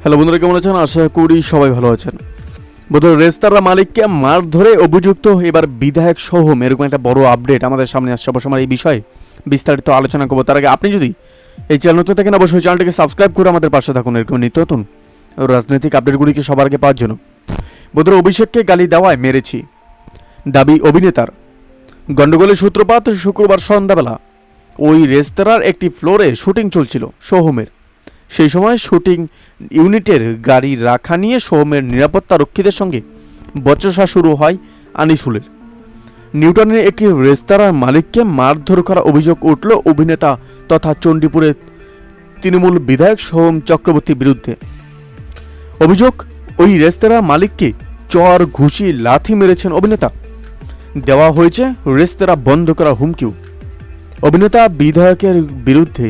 Hello বন্ধুরা, কেমন আছেন? আশা করি সবাই ভালো আছেন। বন্ধুরা, রেস্তারা মালিককে মার ধরে অভিযুক্ত এবার বিধায়ক সোহম, এরকম একটা বড় আপডেট আমাদের সামনে আসছে। অবশ্য এই বিষয়ে বিস্তারিত আলোচনা করবো। তার আগে আপনি যদি এই চ্যানেল নতুন থাকেন, অবশ্যই চ্যানেলটিকে সাবস্ক্রাইব করে আমাদের পাশে থাকুন এরকম নিত্য নতুন রাজনৈতিক আপডেটগুলিকে সবার আগে পাওয়ার জন্য। বন্ধুরা, অভিষেককে গালি দেওয়ায় মেরেছি দাবি অভিনেতার। গন্ডগোলের সূত্রপাত শুক্রবার সন্ধ্যাবেলা ওই রেস্তোরাঁর একটি ফ্লোরে শুটিং চলছিল সোহমের। সেই সময় শুটিং ইউনিটের গাড়ি রাখা নিয়ে সোহমের নিরাপত্তা রক্ষীদের সঙ্গে বচসা শুরু হয় আনিসুলের। নিউটনের একটি রেস্তোরাঁর মালিককে মারধর করা অভিযোগ উঠল অভিনেতা তথা চণ্ডীপুরের তৃণমূল বিধায়ক সোহম চক্রবর্তীর বিরুদ্ধে। অভিযোগ, ওই রেস্তোরাঁর মালিককে চর ঘুষি লাথি মেরেছেন অভিনেতা। দেওয়া হয়েছে রেস্তোরাঁ বন্ধ করার হুমকিও। অভিনেতা বিধায়কের বিরুদ্ধে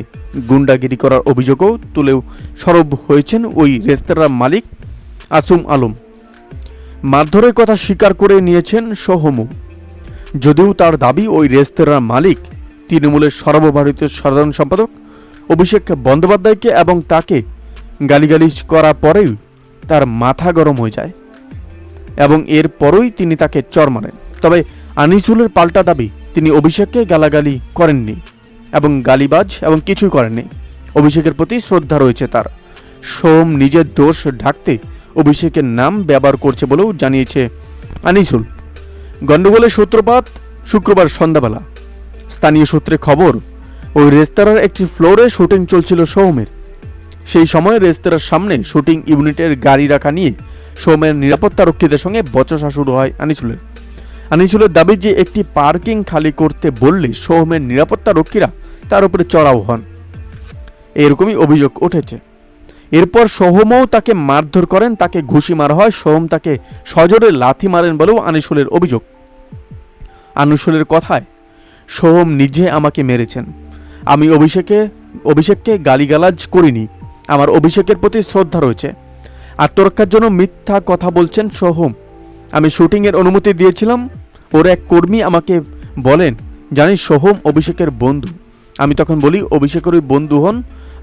গুন্ডাগিরি করার অভিযোগও তুলেও সরব হয়েছেন ওই রেস্তোরাঁর মালিক আসুম আলম। মারধরের কথা স্বীকার করে নিয়েছেন সোহমও, যদিও তার দাবি ওই রেস্তোরাঁর মালিক তৃণমূলের সর্বভারতীয় সাধারণ সম্পাদক অভিষেক বন্দ্যোপাধ্যায়কে এবং তাকে গালিগালিজ করার পরেই তার মাথা গরম হয়ে যায় এবং এরপরই তিনি তাকে চর মারেন। তবে আনিসুলের পাল্টা দাবি, তিনি অভিষেককে গালাগালি করেননি এবং গালিবাজ এবং কিছুই করেননি। অভিষেকের প্রতি শ্রদ্ধা রয়েছে তার। সোম নিজের দোষ ঢাকতে অভিষেকের নাম ব্যবহার করছে বলেও জানিয়েছে আনিসুল। গন্ডগোলের সূত্রপাত শুক্রবার সন্ধ্যাবেলা। স্থানীয় সূত্রে খবর, ওই রেস্তোরাঁর একটি ফ্লোরে শুটিং চলছিল সোহমের। সেই সময় রেস্তোরাঁর সামনে শুটিং ইউনিটের গাড়ি রাখা নিয়ে সোহমের নিরাপত্তা রক্ষীদের সঙ্গে বচসা শুরু হয় আনিসুলের। আনিসুলের দাবি যে একটি পার্কিং খালি করতে বললে সোহমের নিরাপত্তা রক্ষীরা তার উপরে চড়াও হন, এরকমই অভিযোগ উঠেছে। এরপর সোহমও তাকে মারধর করেন, তাকে ঘুষি মারা হয়। সোহম তাকে সজোরে লাথি মারেন বলেও আনিসুলের অভিযোগ। আনিসুলের কথায়, সোহম নিজে আমাকে মেরেছেন। আমি অভিষেককে গালিগালাজ করিনি। আমার অভিষেকের প্রতি শ্রদ্ধা রয়েছে। আত্মরক্ষার জন্য মিথ্যা কথা বলছেন সোহম। আমি শুটিংয়ের অনুমতি দিয়েছিলাম। ওর এক কর্মী আমাকে বলেন, জানিস সোহম অভিষেকের বন্ধু। আমি তখন বলি, অভিষেকেরই বন্ধু হন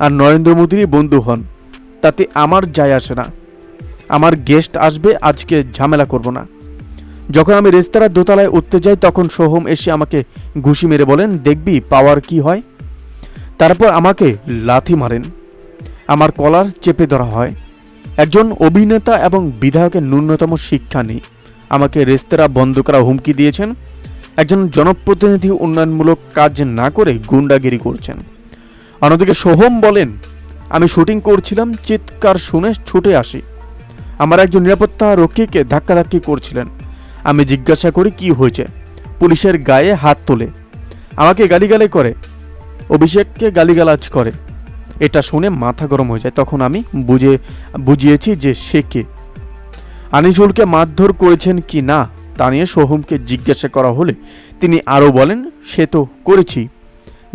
আর নরেন্দ্র মোদীরই বন্ধু হন, তাতে আমার যায় আসে না। আমার গেস্ট আসবে, আজকে ঝামেলা করব না। যখন আমি রেস্তোরাঁর দোতলায় উঠতে যাই তখন সোহম এসে আমাকে ঘুষি মেরে বলেন, দেখবি পাওয়ার কি হয়। তারপর আমাকে লাথি মারেন, আমার কলার চেপে ধরা হয়। একজন অভিনেতা এবং বিধায়কের ন্যূনতম শিক্ষা নেই। আমাকে রেস্তোরাঁ বন্ধ করা হুমকি দিয়েছেন। একজন জনপ্রতিনিধি উন্নয়নমূলক কাজ না করে গুন্ডাগিরি করছেন। অন্যদিকে সোহম বলেন, আমি শুটিং করছিলাম, চিৎকার শুনে ছুটে আসি। আমার একজন নিরাপত্তা রক্ষীকে ধাক্কাধাক্কি করছিলেন। আমি জিজ্ঞাসা করি কি হয়েছে। পুলিশের গায়ে হাত তোলে, আমাকে গালিগালি করে, অভিষেককে গালিগালাজ করে। এটা শুনে মাথা গরম হয়ে যায়। তখন আমি বুঝিয়েছি যে সে কে। আনিসুলকে মারধর করেছেন কি না তা নিয়ে সোহমকে জিজ্ঞাসা করা হলে তিনি আরও বলেন, সে তো করেছি,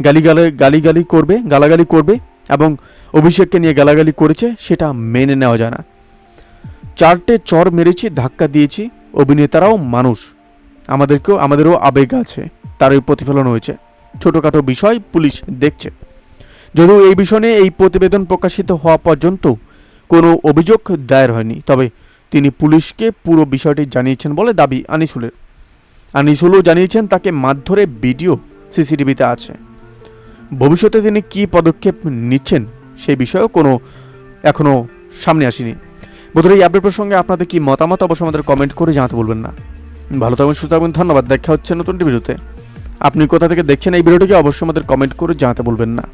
গালাগালি করবে এবং অভিষেককে নিয়ে গালাগালি করেছে, সেটা মেনে নেওয়া যায় না। 4টে চর মেরেছি, ধাক্কা দিয়েছি। অভিনেতারাও মানুষ, আমাদেরও আবেগ আছে, তারই প্রতিফলন হয়েছে। ছোটখাটো বিষয় পুলিশ দেখছে। যদিও এই বিষয় নিয়ে এই প্রতিবেদন প্রকাশিত হওয়া পর্যন্ত কোনো অভিযোগ দায়ের হয়নি, তবে তিনি পুলিশকে পুরো বিষয়টি জানিয়েছেন বলে দাবি আনিসুলের। আনিসুলও জানিয়েছেন তাকে মারধরে ভিডিও সিসিটিভিতে আছে। ভবিষ্যতে তিনি কী পদক্ষেপ নিচ্ছেন সেই বিষয়েও এখনও সামনে আসেনি। বোধহয় এই আপডেট প্রসঙ্গে আপনাদের কি মতামত অবশ্যই আমাদের কমেন্ট করে জানাতে বলবেন না। ভালো থাকবেন, সুস্থ থাকবেন, ধন্যবাদ। দেখা হচ্ছে নতুন ভিডিওতে। আপনি কোথা থেকে দেখছেন এই ভিডিওটিকে অবশ্যই আমাদের কমেন্ট করে জানাতে বলবেন না।